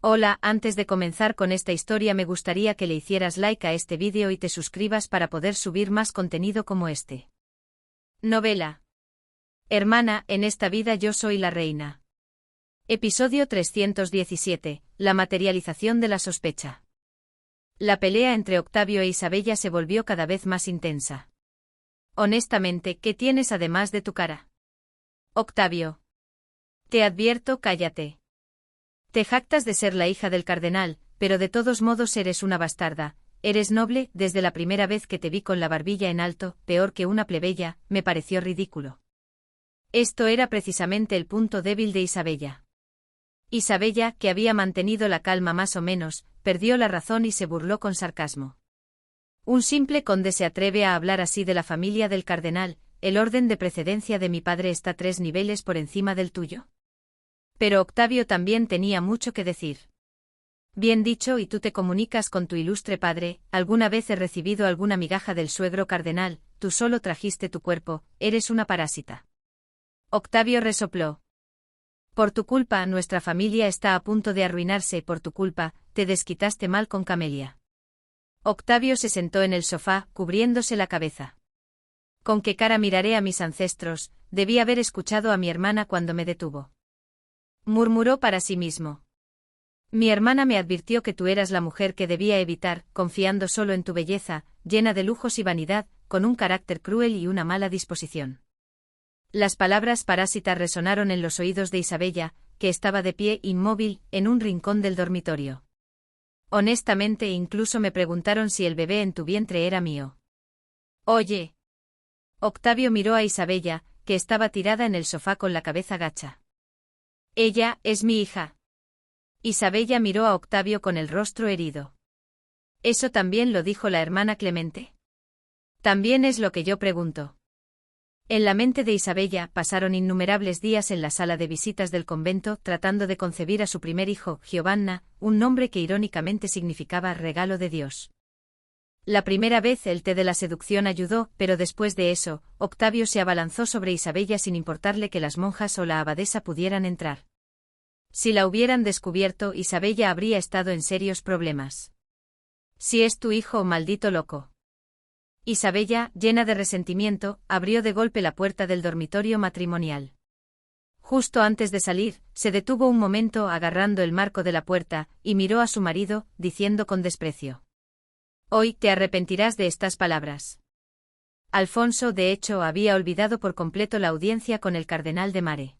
Hola, antes de comenzar con esta historia me gustaría que le hicieras like a este vídeo y te suscribas para poder subir más contenido como este. Novela. Hermana, en esta vida yo soy la reina. Episodio 317. La materialización de la sospecha. La pelea entre Octavio e Isabella se volvió cada vez más intensa. Honestamente, ¿qué tienes además de tu cara? Octavio. Te advierto, cállate. Te jactas de ser la hija del cardenal, pero de todos modos eres una bastarda. Eres noble. Desde la primera vez que te vi con la barbilla en alto, peor que una plebeya, me pareció ridículo. Esto era precisamente el punto débil de Isabella. Isabella, que había mantenido la calma más o menos, perdió la razón y se burló con sarcasmo. Un simple conde se atreve a hablar así de la familia del cardenal. El orden de precedencia de mi padre está 3 niveles por encima del tuyo. Pero Octavio también tenía mucho que decir. Bien dicho, y tú te comunicas con tu ilustre padre. ¿Alguna vez he recibido alguna migaja del suegro cardenal? Tú solo trajiste tu cuerpo, eres una parásita. Octavio resopló. Por tu culpa, nuestra familia está a punto de arruinarse. Por tu culpa, te desquitaste mal con Camelia. Octavio se sentó en el sofá, cubriéndose la cabeza. ¿Con qué cara miraré a mis ancestros? Debí haber escuchado a mi hermana cuando me detuvo. Murmuró para sí mismo. Mi hermana me advirtió que tú eras la mujer que debía evitar, confiando solo en tu belleza, llena de lujos y vanidad, con un carácter cruel y una mala disposición. Las palabras parásitas resonaron en los oídos de Isabella, que estaba de pie inmóvil, en un rincón del dormitorio. Honestamente, incluso me preguntaron si el bebé en tu vientre era mío. Oye. Octavio miró a Isabella, que estaba tirada en el sofá con la cabeza gacha. Ella es mi hija. Isabella miró a Octavio con el rostro herido. ¿Eso también lo dijo la hermana Clemente? También es lo que yo pregunto. En la mente de Isabella pasaron innumerables días en la sala de visitas del convento tratando de concebir a su primer hijo, Giovanna, un nombre que irónicamente significaba regalo de Dios. La primera vez el té de la seducción ayudó, pero después de eso, Octavio se abalanzó sobre Isabella sin importarle que las monjas o la abadesa pudieran entrar. Si la hubieran descubierto, Isabella habría estado en serios problemas. Si es tu hijo, maldito loco. Isabella, llena de resentimiento, abrió de golpe la puerta del dormitorio matrimonial. Justo antes de salir, se detuvo un momento agarrando el marco de la puerta, y miró a su marido, diciendo con desprecio. Hoy te arrepentirás de estas palabras. Alfonso, de hecho, había olvidado por completo la audiencia con el cardenal de Mare.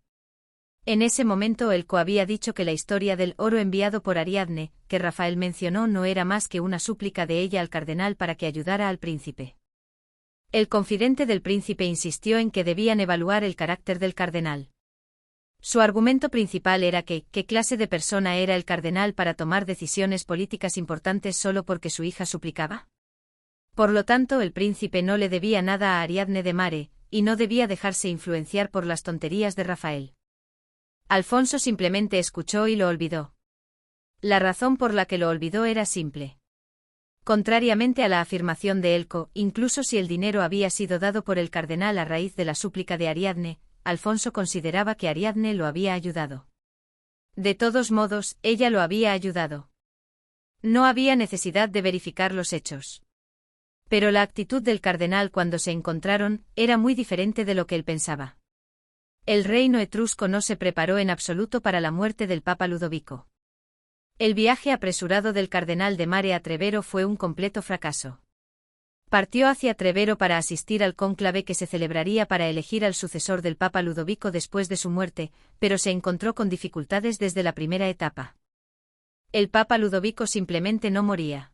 En ese momento Elco había dicho que la historia del oro enviado por Ariadne, que Rafael mencionó, no era más que una súplica de ella al cardenal para que ayudara al príncipe. El confidente del príncipe insistió en que debían evaluar el carácter del cardenal. Su argumento principal era que, ¿qué clase de persona era el cardenal para tomar decisiones políticas importantes solo porque su hija suplicaba? Por lo tanto, el príncipe no le debía nada a Ariadne de Mare, y no debía dejarse influenciar por las tonterías de Rafael. Alfonso simplemente escuchó y lo olvidó. La razón por la que lo olvidó era simple. Contrariamente a la afirmación de Elco, incluso si el dinero había sido dado por el cardenal a raíz de la súplica de Ariadne, Alfonso consideraba que Ariadne lo había ayudado. De todos modos, ella lo había ayudado. No había necesidad de verificar los hechos. Pero la actitud del cardenal cuando se encontraron era muy diferente de lo que él pensaba. El reino etrusco no se preparó en absoluto para la muerte del Papa Ludovico. El viaje apresurado del cardenal de Mare a Trevero fue un completo fracaso. Partió hacia Trevero para asistir al cónclave que se celebraría para elegir al sucesor del Papa Ludovico después de su muerte, pero se encontró con dificultades desde la primera etapa. El Papa Ludovico simplemente no moría.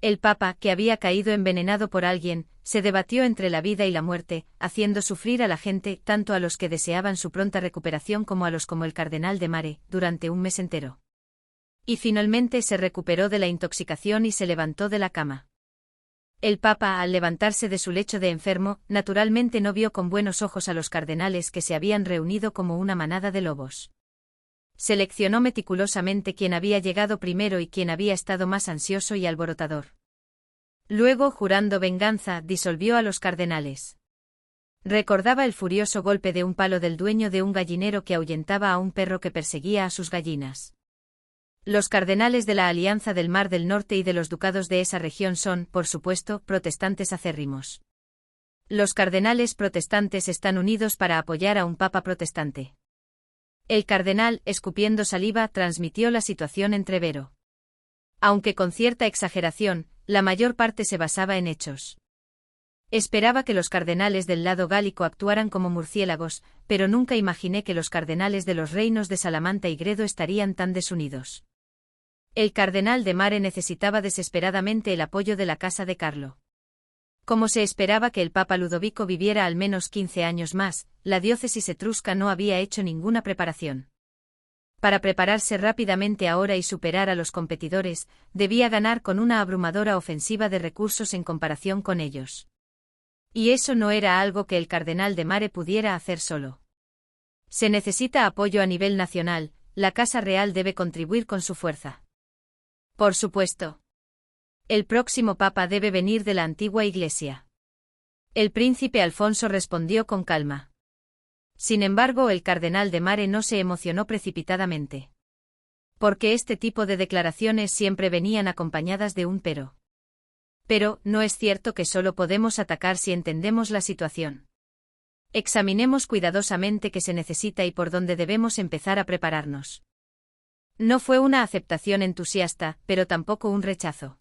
El Papa, que había caído envenenado por alguien, se debatió entre la vida y la muerte, haciendo sufrir a la gente, tanto a los que deseaban su pronta recuperación como a los como el cardenal de Mare, durante un mes entero. Y finalmente se recuperó de la intoxicación y se levantó de la cama. El Papa, al levantarse de su lecho de enfermo, naturalmente no vio con buenos ojos a los cardenales que se habían reunido como una manada de lobos. Seleccionó meticulosamente quién había llegado primero y quién había estado más ansioso y alborotador. Luego, jurando venganza, disolvió a los cardenales. Recordaba el furioso golpe de un palo del dueño de un gallinero que ahuyentaba a un perro que perseguía a sus gallinas. Los cardenales de la Alianza del Mar del Norte y de los ducados de esa región son, por supuesto, protestantes acérrimos. Los cardenales protestantes están unidos para apoyar a un papa protestante. El cardenal, escupiendo saliva, transmitió la situación entrevero. Aunque con cierta exageración, la mayor parte se basaba en hechos. Esperaba que los cardenales del lado gálico actuaran como murciélagos, pero nunca imaginé que los cardenales de los reinos de Salamanca y Gredo estarían tan desunidos. El cardenal de Mare necesitaba desesperadamente el apoyo de la casa de Carlo. Como se esperaba que el papa Ludovico viviera al menos 15 años más, la diócesis etrusca no había hecho ninguna preparación. Para prepararse rápidamente ahora y superar a los competidores, debía ganar con una abrumadora ofensiva de recursos en comparación con ellos. Y eso no era algo que el cardenal de Mare pudiera hacer solo. Se necesita apoyo a nivel nacional, la Casa Real debe contribuir con su fuerza. Por supuesto. El próximo papa debe venir de la antigua Iglesia. El príncipe Alfonso respondió con calma. Sin embargo, el cardenal de Mare no se emocionó precipitadamente. Porque este tipo de declaraciones siempre venían acompañadas de un pero. Pero, no es cierto que solo podemos atacar si entendemos la situación. Examinemos cuidadosamente qué se necesita y por dónde debemos empezar a prepararnos. No fue una aceptación entusiasta, pero tampoco un rechazo.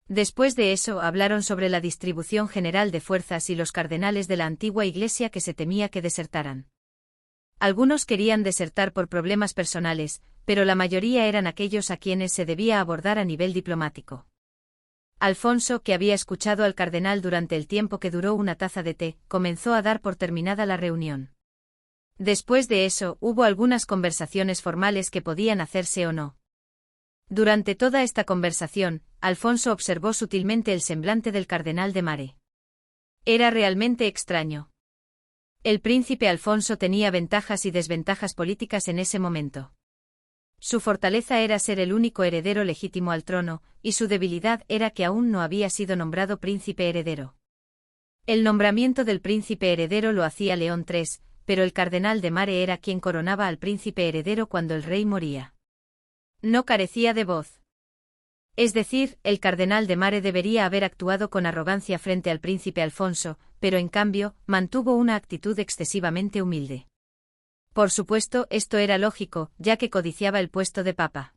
Después de eso hablaron sobre la distribución general de fuerzas y los cardenales de la antigua Iglesia que se temía que desertaran. Algunos querían desertar por problemas personales, pero la mayoría eran aquellos a quienes se debía abordar a nivel diplomático. Alfonso, que había escuchado al cardenal durante el tiempo que duró una taza de té, comenzó a dar por terminada la reunión. Después de eso, hubo algunas conversaciones formales que podían hacerse o no. Durante toda esta conversación, Alfonso observó sutilmente el semblante del cardenal de Mare. Era realmente extraño. El príncipe Alfonso tenía ventajas y desventajas políticas en ese momento. Su fortaleza era ser el único heredero legítimo al trono, y su debilidad era que aún no había sido nombrado príncipe heredero. El nombramiento del príncipe heredero lo hacía León III, pero el cardenal de Mare era quien coronaba al príncipe heredero cuando el rey moría. No carecía de voz. Es decir, el cardenal de Mare debería haber actuado con arrogancia frente al príncipe Alfonso, pero en cambio, mantuvo una actitud excesivamente humilde. Por supuesto, esto era lógico, ya que codiciaba el puesto de papa.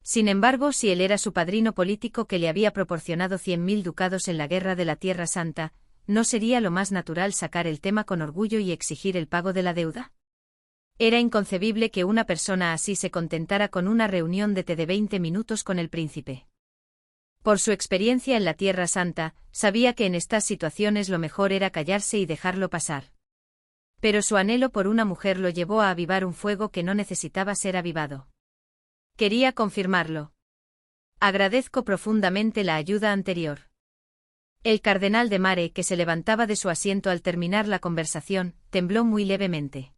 Sin embargo, si él era su padrino político que le había proporcionado 100.000 ducados en la guerra de la Tierra Santa, ¿no sería lo más natural sacar el tema con orgullo y exigir el pago de la deuda? Era inconcebible que una persona así se contentara con una reunión de té de 20 minutos con el príncipe. Por su experiencia en la Tierra Santa, sabía que en estas situaciones lo mejor era callarse y dejarlo pasar. Pero su anhelo por una mujer lo llevó a avivar un fuego que no necesitaba ser avivado. Quería confirmarlo. Agradezco profundamente la ayuda anterior. El cardenal de Mare, que se levantaba de su asiento al terminar la conversación, tembló muy levemente.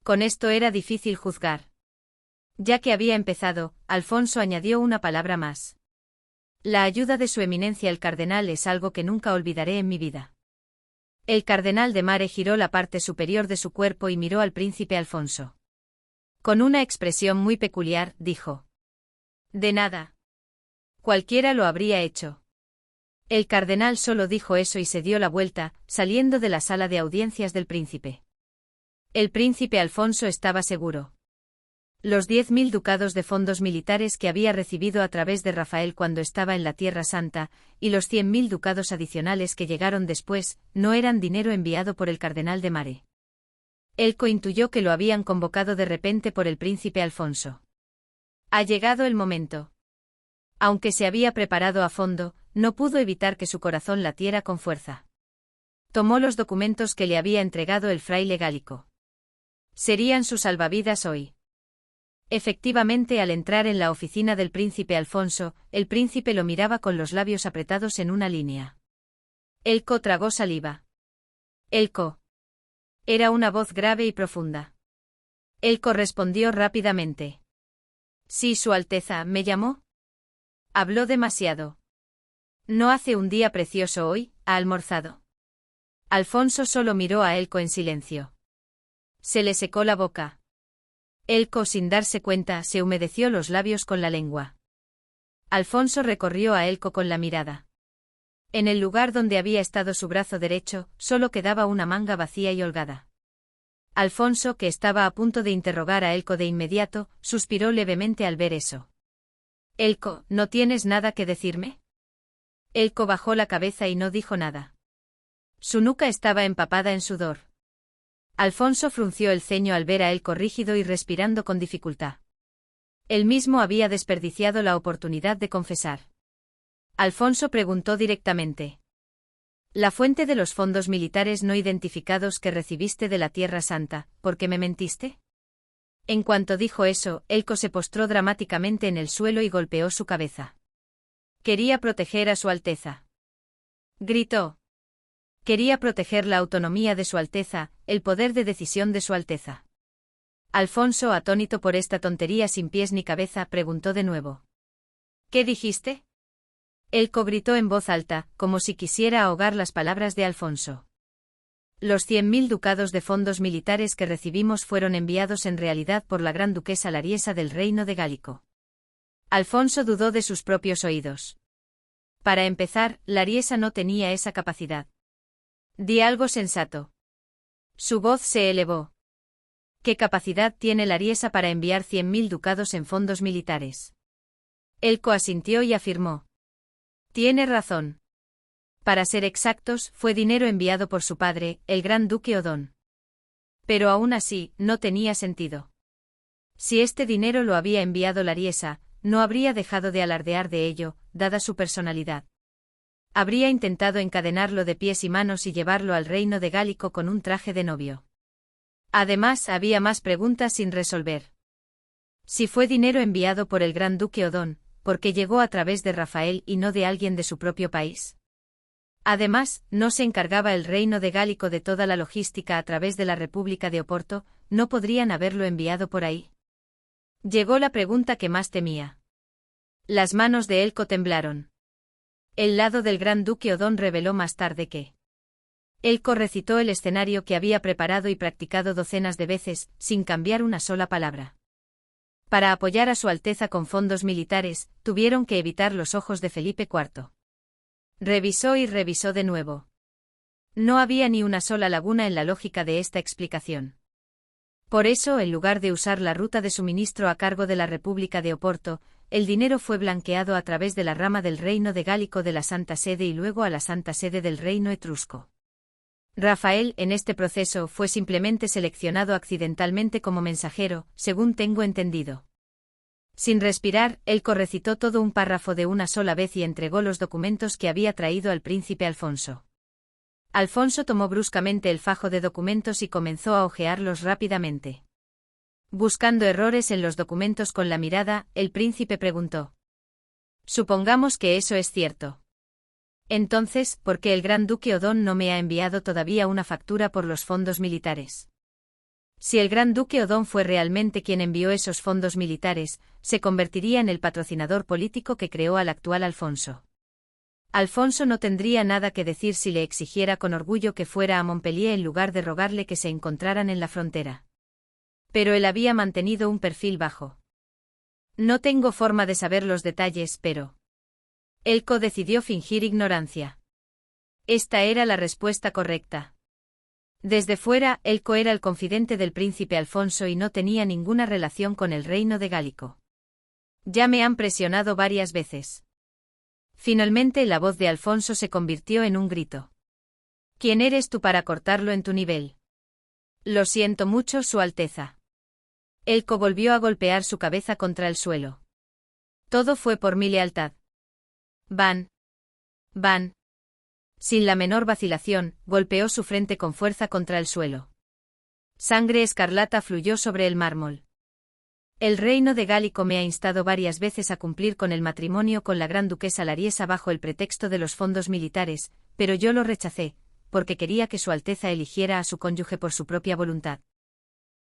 Con esto era difícil juzgar. Ya que había empezado, Alfonso añadió una palabra más. La ayuda de su eminencia el cardenal es algo que nunca olvidaré en mi vida. El cardenal de Mare giró la parte superior de su cuerpo y miró al príncipe Alfonso. Con una expresión muy peculiar, dijo: «De nada. Cualquiera lo habría hecho». El cardenal solo dijo eso y se dio la vuelta, saliendo de la sala de audiencias del príncipe. El príncipe Alfonso estaba seguro. Los 10.000 ducados de fondos militares que había recibido a través de Rafael cuando estaba en la Tierra Santa, y los 100.000 ducados adicionales que llegaron después, no eran dinero enviado por el cardenal de Mare. Él intuyó que lo habían convocado de repente por el príncipe Alfonso. Ha llegado el momento. Aunque se había preparado a fondo, no pudo evitar que su corazón latiera con fuerza. Tomó los documentos que le había entregado el fraile gálico. Serían sus salvavidas hoy. Efectivamente, al entrar en la oficina del príncipe Alfonso, el príncipe lo miraba con los labios apretados en una línea. Elko tragó saliva. Elko. Era una voz grave y profunda. Elko respondió rápidamente. Sí, Su Alteza, ¿me llamó? Habló demasiado. ¿No hace un día precioso hoy? ¿Ha almorzado? Alfonso solo miró a Elko en silencio. Se le secó la boca. Elko, sin darse cuenta, se humedeció los labios con la lengua. Alfonso recorrió a Elko con la mirada. En el lugar donde había estado su brazo derecho, solo quedaba una manga vacía y holgada. Alfonso, que estaba a punto de interrogar a Elko de inmediato, suspiró levemente al ver eso. Elko, ¿no tienes nada que decirme? Elko bajó la cabeza y no dijo nada. Su nuca estaba empapada en sudor. Alfonso frunció el ceño al ver a Elko rígido y respirando con dificultad. Él mismo había desperdiciado la oportunidad de confesar. Alfonso preguntó directamente. La fuente de los fondos militares no identificados que recibiste de la Tierra Santa, ¿por qué me mentiste? En cuanto dijo eso, Elko se postró dramáticamente en el suelo y golpeó su cabeza. Quería proteger a Su Alteza. Gritó. Quería proteger la autonomía de Su Alteza, el poder de decisión de Su Alteza. Alfonso, atónito por esta tontería sin pies ni cabeza, preguntó de nuevo. ¿Qué dijiste? Elko gritó en voz alta, como si quisiera ahogar las palabras de Alfonso. Los 100.000 ducados de fondos militares que recibimos fueron enviados en realidad por la gran duquesa Lariesa del Reino de Gálico. Alfonso dudó de sus propios oídos. Para empezar, Lariesa no tenía esa capacidad. Di algo sensato. Su voz se elevó. ¿Qué capacidad tiene Lariesa para enviar 100.000 ducados en fondos militares? Elko asintió y afirmó. Tiene razón. Para ser exactos, fue dinero enviado por su padre, el gran duque Odón. Pero aún así, no tenía sentido. Si este dinero lo había enviado Lariesa, no habría dejado de alardear de ello, dada su personalidad. Habría intentado encadenarlo de pies y manos y llevarlo al reino de Gálico con un traje de novio. Además, había más preguntas sin resolver. Si fue dinero enviado por el gran duque Odón, ¿por qué llegó a través de Rafael y no de alguien de su propio país? Además, ¿no se encargaba el reino de Gálico de toda la logística a través de la República de Oporto? ¿No podrían haberlo enviado por ahí? Llegó la pregunta que más temía. Las manos de Elko temblaron. El lado del gran duque Odón reveló más tarde que Elko recitó el escenario que había preparado y practicado docenas de veces, sin cambiar una sola palabra. Para apoyar a Su Alteza con fondos militares, tuvieron que evitar los ojos de Felipe IV. Revisó y revisó de nuevo. No había ni una sola laguna en la lógica de esta explicación. Por eso, en lugar de usar la ruta de suministro a cargo de la República de Oporto, el dinero fue blanqueado a través de la rama del Reino de Gálico de la Santa Sede y luego a la Santa Sede del Reino Etrusco. Rafael, en este proceso, fue simplemente seleccionado accidentalmente como mensajero, según tengo entendido. Sin respirar, Elko recitó todo un párrafo de una sola vez y entregó los documentos que había traído al príncipe Alfonso. Alfonso tomó bruscamente el fajo de documentos y comenzó a hojearlos rápidamente. Buscando errores en los documentos con la mirada, el príncipe preguntó. Supongamos que eso es cierto. Entonces, ¿por qué el gran duque Odón no me ha enviado todavía una factura por los fondos militares? Si el gran duque Odón fue realmente quien envió esos fondos militares, se convertiría en el patrocinador político que creó al actual Alfonso. Alfonso no tendría nada que decir si le exigiera con orgullo que fuera a Montpellier en lugar de rogarle que se encontraran en la frontera. Pero él había mantenido un perfil bajo. No tengo forma de saber los detalles, pero... Elko decidió fingir ignorancia. Esta era la respuesta correcta. Desde fuera, Elko era el confidente del príncipe Alfonso y no tenía ninguna relación con el reino de Gálico. Ya me han presionado varias veces. Finalmente la voz de Alfonso se convirtió en un grito. ¿Quién eres tú para cortarlo en tu nivel? Lo siento mucho, Su Alteza. Elko volvió a golpear su cabeza contra el suelo. Todo fue por mi lealtad. Van. Sin la menor vacilación, golpeó su frente con fuerza contra el suelo. Sangre escarlata fluyó sobre el mármol. El reino de Gálico me ha instado varias veces a cumplir con el matrimonio con la gran duquesa Lariesa bajo el pretexto de los fondos militares, pero yo lo rechacé, porque quería que Su Alteza eligiera a su cónyuge por su propia voluntad.